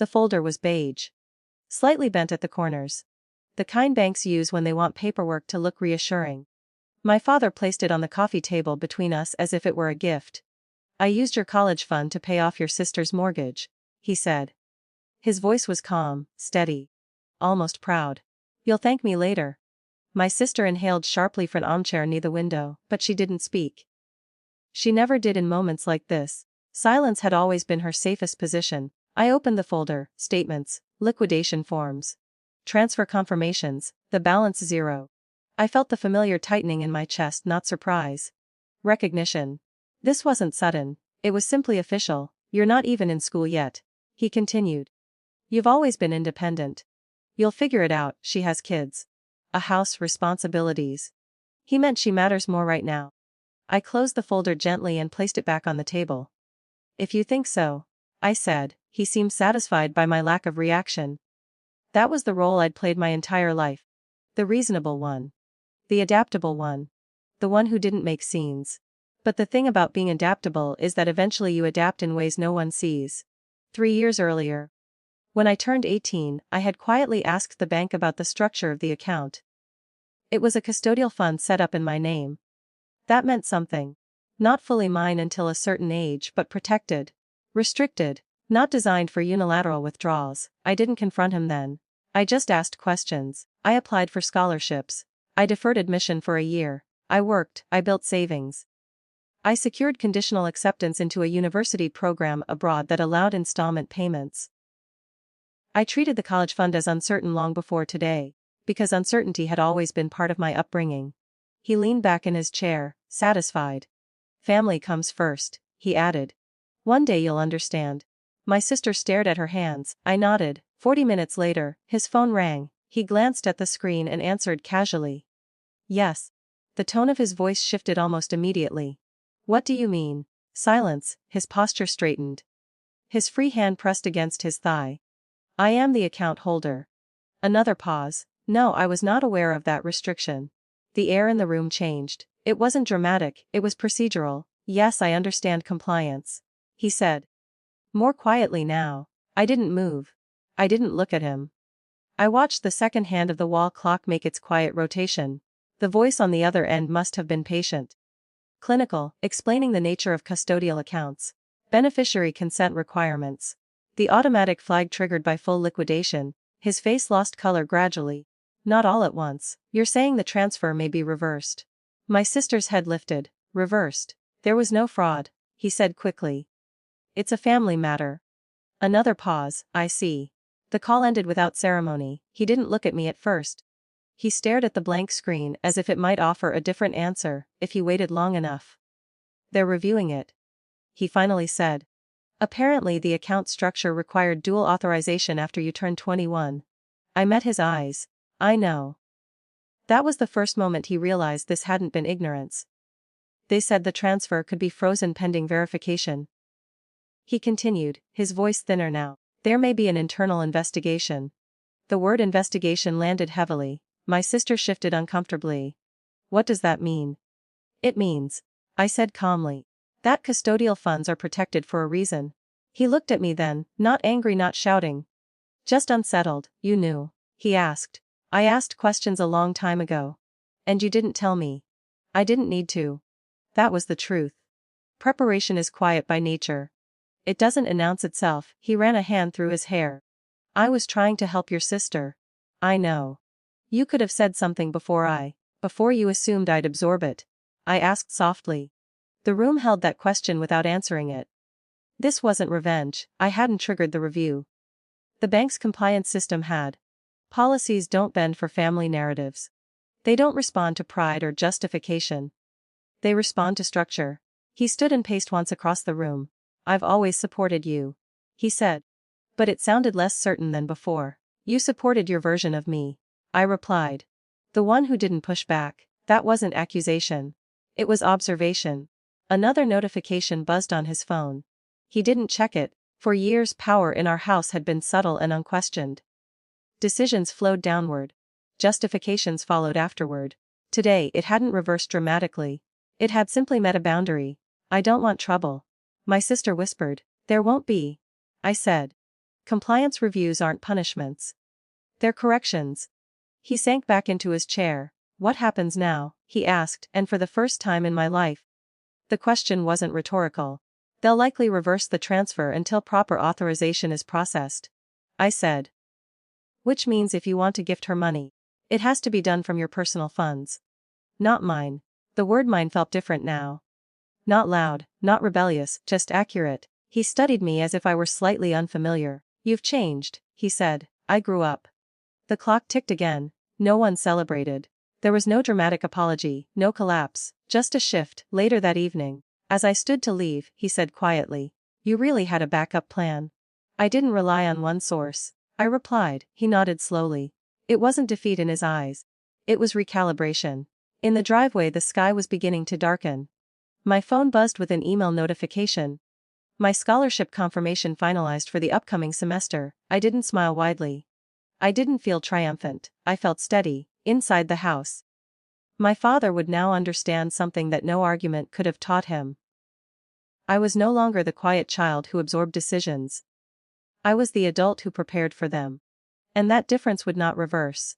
The folder was beige, slightly bent at the corners. The kind banks use when they want paperwork to look reassuring. My father placed it on the coffee table between us as if it were a gift. I used your college fund to pay off your sister's mortgage, he said. His voice was calm, steady, almost proud. You'll thank me later. My sister inhaled sharply from an armchair near the window, but she didn't speak. She never did in moments like this. Silence had always been her safest position. I opened the folder: statements, liquidation forms, transfer confirmations, the balance zero. I felt the familiar tightening in my chest, not surprise. Recognition. This wasn't sudden, it was simply official. You're not even in school yet, he continued. You've always been independent. You'll figure it out. She has kids, a house, responsibilities. He meant she matters more right now. I closed the folder gently and placed it back on the table. If you think so, I said. He seemed satisfied by my lack of reaction. That was the role I'd played my entire life. The reasonable one. The adaptable one. The one who didn't make scenes. But the thing about being adaptable is that eventually you adapt in ways no one sees. 3 years earlier, when I turned 18, I had quietly asked the bank about the structure of the account. It was a custodial fund set up in my name. That meant something. Not fully mine until a certain age, but protected. Restricted. Not designed for unilateral withdrawals. I didn't confront him then. I just asked questions. I applied for scholarships. I deferred admission for a year. I worked. I built savings. I secured conditional acceptance into a university program abroad that allowed installment payments. I treated the college fund as uncertain long before today, because uncertainty had always been part of my upbringing. He leaned back in his chair, satisfied. Family comes first, he added. One day you'll understand. My sister stared at her hands. I nodded. 40 minutes later, his phone rang. He glanced at the screen and answered casually. Yes. The tone of his voice shifted almost immediately. What do you mean? Silence. His posture straightened. His free hand pressed against his thigh. I am the account holder. Another pause. No, I was not aware of that restriction. The air in the room changed. It wasn't dramatic, it was procedural. Yes, I understand compliance, he said. More quietly now. I didn't move. I didn't look at him. I watched the second hand of the wall clock make its quiet rotation. The voice on the other end must have been patient. Clinical, explaining the nature of custodial accounts. Beneficiary consent requirements. The automatic flag triggered by full liquidation. His face lost color gradually. Not all at once. You're saying the transfer may be reversed. My sister's head lifted. Reversed. There was no fraud, he said quickly. It's a family matter. Another pause. I see. The call ended without ceremony. He didn't look at me at first. He stared at the blank screen as if it might offer a different answer if he waited long enough. They're reviewing it, he finally said. Apparently the account structure required dual authorization after you turned 21. I met his eyes. I know. That was the first moment he realized this hadn't been ignorance. They said the transfer could be frozen pending verification. He continued, his voice thinner now. There may be an internal investigation. The word investigation landed heavily. My sister shifted uncomfortably. What does that mean? It means, I said calmly, that custodial funds are protected for a reason. He looked at me then, not angry, not shouting. Just unsettled. You knew, he asked. I asked questions a long time ago. And you didn't tell me. I didn't need to. That was the truth. Preparation is quiet by nature. It doesn't announce itself. He ran a hand through his hair. I was trying to help your sister. I know. You could have said something before you assumed I'd absorb it. I asked softly. The room held that question without answering it. This wasn't revenge. I hadn't triggered the review. The bank's compliance system had. Policies don't bend for family narratives. They don't respond to pride or justification. They respond to structure. He stood and paced once across the room. I've always supported you, he said. But it sounded less certain than before. You supported your version of me, I replied. The one who didn't push back. That wasn't accusation. It was observation. Another notification buzzed on his phone. He didn't check it. For years power in our house had been subtle and unquestioned. Decisions flowed downward. Justifications followed afterward. Today it hadn't reversed dramatically. It had simply met a boundary. I don't want trouble. My sister whispered. There won't be, I said. Compliance reviews aren't punishments. They're corrections. He sank back into his chair. What happens now? He asked, and for the first time in my life, the question wasn't rhetorical. They'll likely reverse the transfer until proper authorization is processed, I said. Which means if you want to gift her money, it has to be done from your personal funds. Not mine. The word mine felt different now. Not loud, not rebellious, just accurate. He studied me as if I were slightly unfamiliar. You've changed, he said. I grew up. The clock ticked again. No one celebrated. There was no dramatic apology, no collapse, just a shift. Later that evening, as I stood to leave, he said quietly, "You really had a backup plan." "I didn't rely on one source," I replied. He nodded slowly. It wasn't defeat in his eyes. It was recalibration. In the driveway, the sky was beginning to darken. My phone buzzed with an email notification. My scholarship confirmation finalized for the upcoming semester. I didn't smile widely. I didn't feel triumphant. I felt steady, inside the house. My father would now understand something that no argument could have taught him. I was no longer the quiet child who absorbed decisions. I was the adult who prepared for them. And that difference would not reverse.